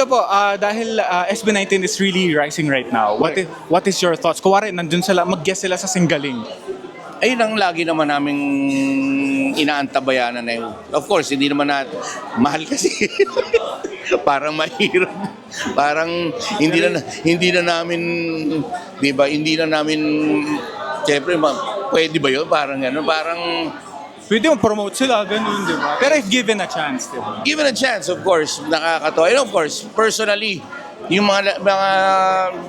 Ito po, dahil SB19 is really rising right now, what is your thoughts? Kuwari, nandun sila, mag-guest sila sa Singaling. Ayun ang lagi naman naming inaantabayanan na yun. Of course, hindi naman natin, mahal kasi. Parang mahirap. Parang hindi na namin, di ba, hindi na namin, siyempre, pwede ba yun? Parang ano, parang, Pwede mo promote sila, ganun, di ba? Pero if given a chance, di ba? given a chance, of course, nakakatawa. And of course, personally, yung mga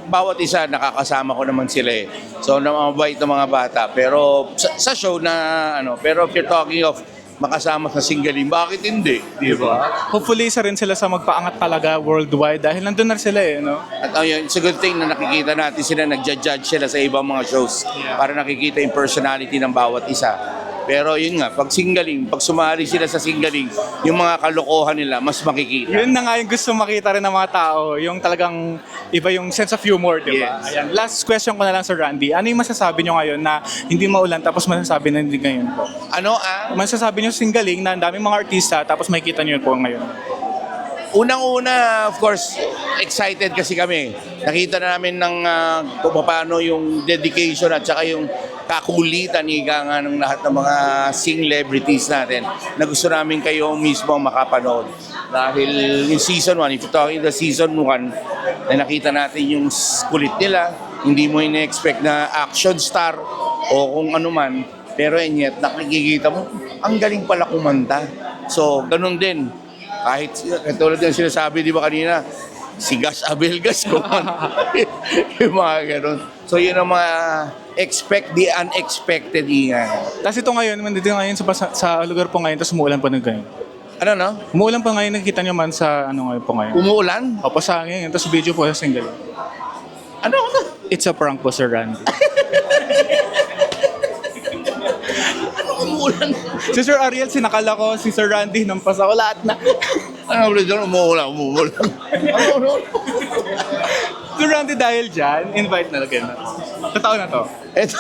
bawat isa, nakakasama ko naman sila eh. So, mabait na mga bata. Pero sa show na, pero if you're talking of makasama sa Singaling, bakit hindi? Di ba? Hopefully, isa rin sila sa magpaangat talaga worldwide dahil nandun na sila eh, no? At ayun, it's a good thing na nakikita natin sila, nagja-judge sila sa ibang mga shows para nakikita yung personality ng bawat isa. Pero yun nga, pag Singaling, pag sumali sila sa Singaling, yung mga kalokohan nila, mas makikita. Yun na nga yung gusto makita rin ng mga tao, yung talagang iba yung sense of humor, di ba? Yes. Ayan. Last question ko na lang sa Randy. Ano yung masasabi nyo ngayon na hindi maulan tapos masasabi na hindi ngayon po? Ano ang? Masasabi nyo Singaling na ang daming mga artista tapos makikita nyo po ngayon. Unang-una, of course, excited kasi kami. Nakita na namin kung paano yung dedication at saka yung kakulitan nga ng lahat ng mga celebrities natin na gusto namin kayo mismo makapanood. Dahil yung season 1, if you're talking the season 1, na nakita natin yung kulit nila, hindi mo ina-expect na action star o kung ano man, pero and yet, nakikita mo, ang galing pala kumanta. So, ganun din. Kahit tulad yung sinasabi, di ba kanina, si Gas Abelgas ko. Yung mga ganun. So yun ang mga expect the unexpected nga. Tapos ito ngayon, nandito ngayon sa lugar po ngayon, tapos umuulan po ng ganyan. Ano no? Umuulan po ngayon, nakikita nyo man sa ano ngayon po ngayon. Umuulan? Opo sa ngayon, tapos video po sa Singaling. Ano? It's a prank po, Sir Randy. Umuulan? Si Sir Ariel, sinakala ko, si Sir Randy, nampasa ko lahat na. Ano ulit doon? Umuulan. Sir Randy, dahil dyan, invite na lagyan na. Totoo na to. Ito,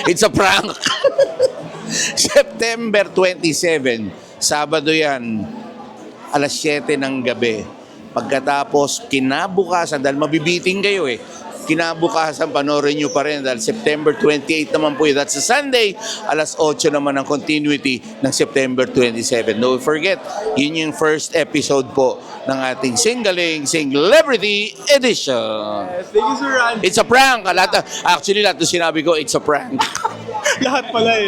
it's a prank. September 27, Sabado yan, alas 7 ng gabi. Pagkatapos, kinabukasan, dahil mabibiting kayo eh, kinabukasan, panoorin nyo pa rin dahil September 28 naman po yun. That's a Sunday, alas 8 naman ang continuity ng September 27. Don't forget, yun yung first episode po ng ating Singaling Celebrity Edition. Yes, thank you, Sir Randy. It's a prank. Actually, lahat ng sinabi ko, it's a prank. Lahat pala eh.